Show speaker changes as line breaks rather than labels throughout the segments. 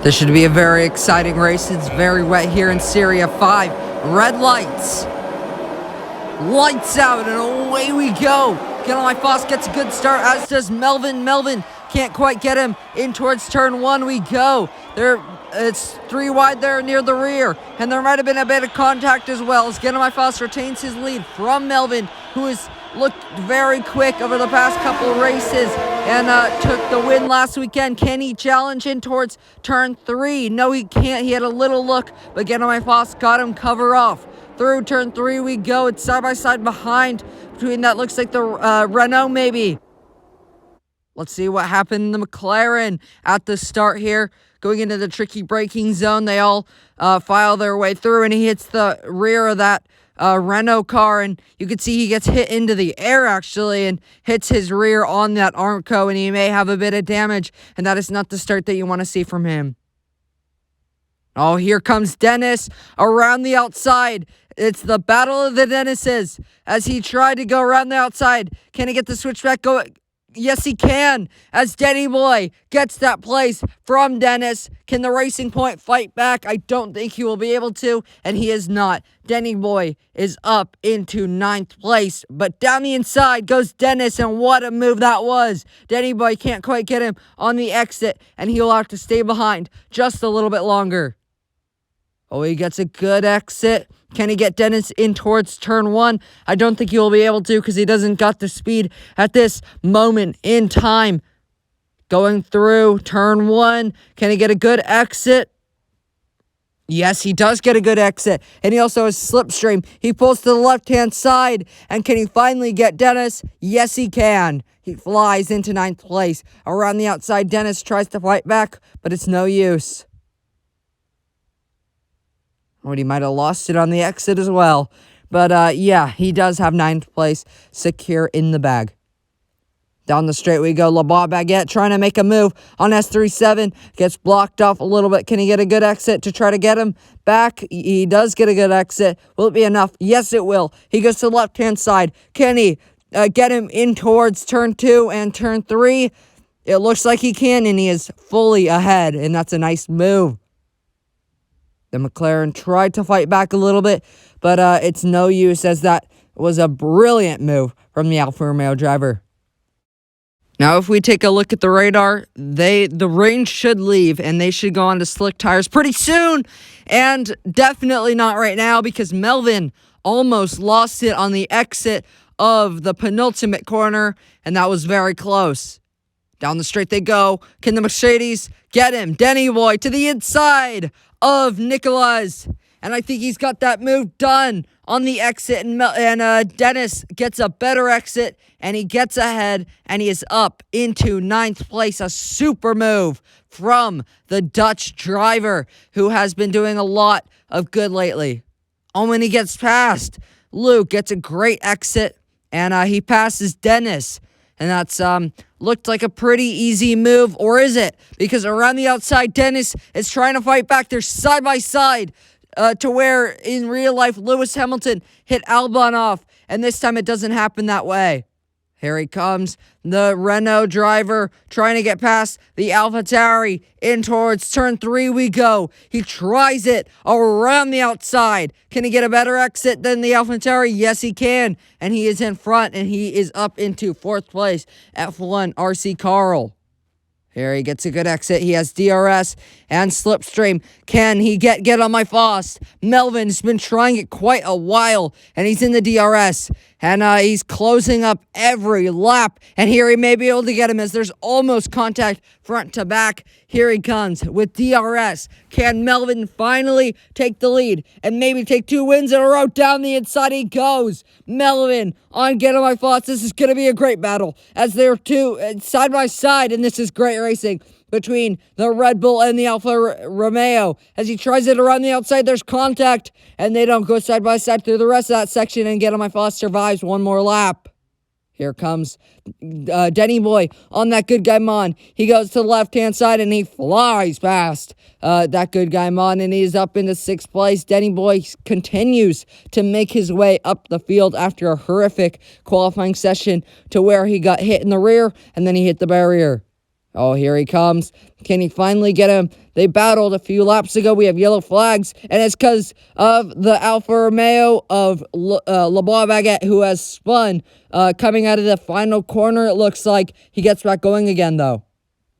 This should be a very exciting race. It's very wet here in STYRIA 5. Red lights. Lights out, and away we go. Get on my Foss gets a good start, as does Melvin. Melvin can't quite get him. In towards turn one we go. It's 3 wide there near the rear, and there might have been a bit of contact as well, as Get on my Foss retains his lead from Melvin, who has looked very quick over the past couple races and took the win last weekend. Can he challenge in towards turn 3? No, he can't. He had a little look, but Get on my Foss got him cover off. Through turn 3 we go. It's side by side behind. Between that looks like the Renault maybe. Let's see what happened in the McLaren at the start here. Going into the tricky braking zone, they all file their way through, and he hits the rear of that Renault car, and you can see he gets hit into the air actually and hits his rear on that Armco, and he may have a bit of damage, and that is not the start that you want to see from him. Oh, here comes Dennis around the outside. It's the battle of the Dennises as he tried to go around the outside. Can he get the switchback going? Yes, he can, as Denny Boy gets that place from Dennis. Can the Racing Point fight back? I don't think he will be able to, and he is not. Denny Boy is up into 9th place, but down the inside goes Dennis, and what a move that was. Denny Boy can't quite get him on the exit, and he'll have to stay behind just a little bit longer. Oh, he gets a good exit. Can he get Dennis in towards turn 1? I don't think he will be able to because he doesn't got the speed at this moment in time. Going through turn 1. Can he get a good exit? Yes, he does get a good exit. And he also has slipstream. He pulls to the left-hand side. And can he finally get Dennis? Yes, he can. He flies into 9th place. Around the outside, Dennis tries to fight back, but it's no use. Or he might have lost it on the exit as well. But, yeah, he does have 9th place secure in the bag. Down the straight we go. LeBlanc Baguette trying to make a move on S37. Gets blocked off a little bit. Can he get a good exit to try to get him back? He does get a good exit. Will it be enough? Yes, it will. He goes to the left-hand side. Can he get him in towards turn 2 and turn 3? It looks like he can, and he is fully ahead, and that's a nice move. The McLaren tried to fight back a little bit, but it's no use, as that was a brilliant move from the Alfa Romeo driver. Now, if we take a look at the radar, the rain should leave, and they should go on to slick tires pretty soon, and definitely not right now, because Melvin almost lost it on the exit of the penultimate corner, and that was very close. Down the straight they go. Can the Mercedes get him? Denny Boy to the inside of Nicolas. And I think he's got that move done on the exit. And Dennis gets a better exit. And he gets ahead. And he is up into 9th place. A super move from the Dutch driver, who has been doing a lot of good lately. Oh, when he gets past, Luke gets a great exit. And he passes Dennis. And that's looked like a pretty easy move, or is it? Because around the outside, Dennis is trying to fight back. They're side by side to where in real life Lewis Hamilton hit Albon off, and this time it doesn't happen that way. Here he comes, the Renault driver trying to get past the AlphaTauri. In towards turn 3 we go. He tries it around the outside. Can he get a better exit than the AlphaTauri? Yes, he can. And he is in front, and he is up into 4th place. F1 RC Carl. Here he gets a good exit. He has DRS and slipstream. Can he get on my Foss? Melvin's been trying it quite a while, and he's in the DRS. And he's closing up every lap. And here he may be able to get him, as there's almost contact front to back. Here he comes with DRS. Can Melvin finally take the lead and maybe take 2 wins in a row? Down the inside he goes. Melvin on Get On My Foss. This is going to be a great battle, as they're two side by side, and this is great racing between the Red Bull and the Alfa Romeo. As he tries it around the outside, there's contact, and they don't go side by side through the rest of that section, and Get On My Foss survives one more lap. Here comes Denny Boy on that good guy Mon. He goes to the left-hand side, and he flies past that good guy Mon, and he's up into 6th place. Denny Boy continues to make his way up the field after a horrific qualifying session, to where he got hit in the rear, and then he hit the barrier. Oh, here he comes. Can he finally get him? They battled a few laps ago. We have yellow flags, and it's because of the Alfa Romeo of Le Bois Baguette, who has spun coming out of the final corner. It looks like he gets back going again, though.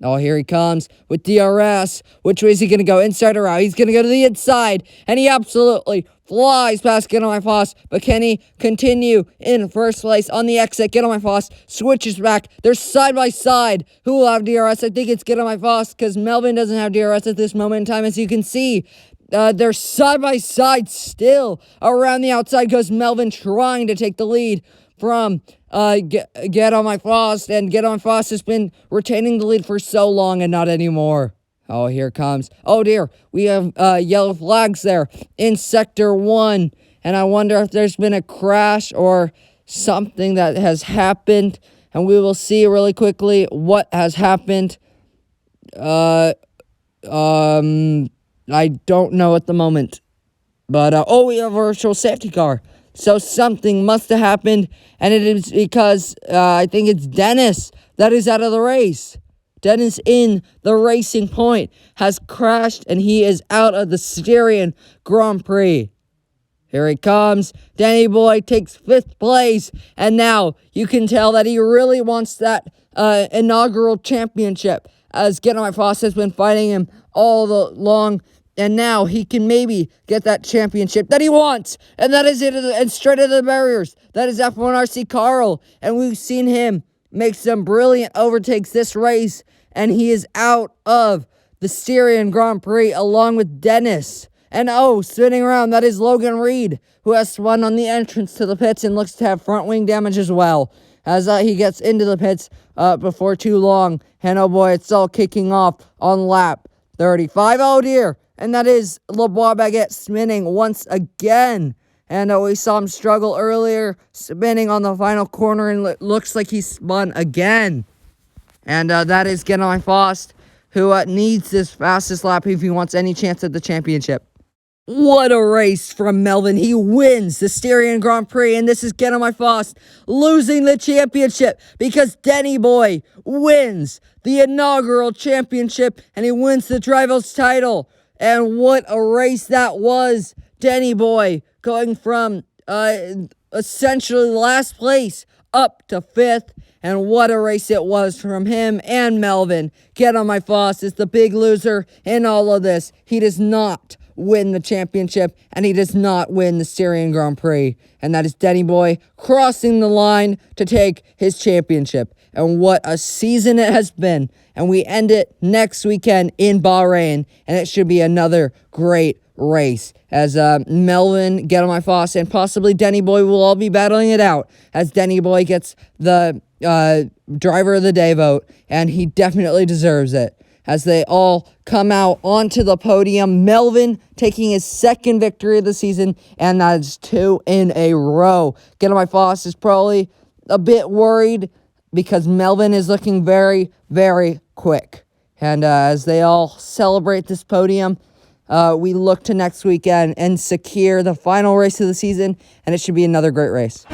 Oh, here he comes with DRS. Which way is he going to go? Inside or out? He's going to go to the inside, and he absolutely flies past Get On My Foss. But can he continue in first place on the exit? Get On My Foss switches back. They're side by side. Who will have DRS? I think it's Get On My Foss because Melvin doesn't have DRS at this moment in time, as you can see. They're side by side still. Around the outside goes Melvin, trying to take the lead from Get On My Foss, and Get On My Foss has been retaining the lead for so long and not anymore. Oh, here comes. Oh, dear. We have yellow flags there in Sector 1, and I wonder if there's been a crash or something that has happened, and we will see really quickly what has happened. I don't know at the moment, but, we have a virtual safety car. So something must have happened, and it is because I think it's Dennis that is out of the race. Dennis in the Racing Point has crashed, and he is out of the Styrian Grand Prix. Here he comes. Danny Boy takes 5th place, and now you can tell that he really wants that inaugural championship, as Get On My Foss has been fighting him all along. And now he can maybe get that championship that he wants. And that is it. And straight into the barriers. That is F1RC Carl. And we've seen him make some brilliant overtakes this race. And he is out of the Styrian Grand Prix along with Dennis. And spinning around, that is Logan Reed, who has spun on the entrance to the pits and looks to have front wing damage as well, as he gets into the pits before too long. And oh boy, it's all kicking off on lap 35. Oh dear. And that is Le Bois Baguette spinning once again. And we saw him struggle earlier, spinning on the final corner, and looks like he spun again. And that is Get On My Foss, who needs this fastest lap if he wants any chance at the championship. What a race from Melvin. He wins the Styrian Grand Prix, and this is Get On My Foss losing the championship because Denny Boy wins the inaugural championship, and he wins the Drivers title. And what a race that was. Denny Boy going from essentially last place up to 5th. And what a race it was from him and Melvin. Get On My Foss is the big loser in all of this. He does not win the championship, and he does not win the Styrian Grand Prix. And that is Denny Boy crossing the line to take his championship. And what a season it has been. And we end it next weekend in Bahrain, and it should be another great race, as Melvin, Get On My Foss, and possibly Denny Boy will all be battling it out, as Denny Boy gets the Driver of the Day vote, and he definitely deserves it, as they all come out onto the podium. Melvin taking his 2nd victory of the season, and that is 2 in a row. Get On My Foss is probably a bit worried because Melvin is looking very, very quick. And as they all celebrate this podium, we look to next weekend and SAKHIR, the final race of the season, and it should be another great race.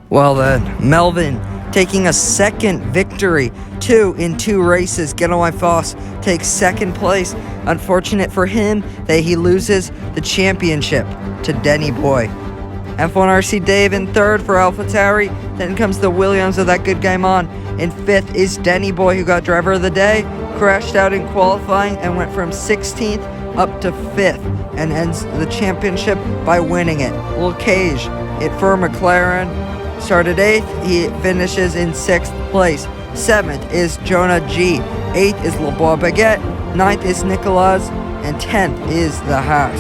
Well then, Melvin taking a 2nd victory, 2 in 2 races. Get On My Foss takes 2nd place. Unfortunate for him that he loses the championship to Denny Boy. F1RC Dave in 3rd for AlphaTauri. Then comes the Williams of that good guy on. In 5th is Denny Boy, who got Driver of the Day, crashed out in qualifying and went from 16th up to 5th and ends the championship by winning it. Lil Cage, it for McLaren, started 8th. He finishes in 6th place. 7th is Jonah G. 8th is Le Bois Baguette. 9th is Nicolas. And 10th is the Haas.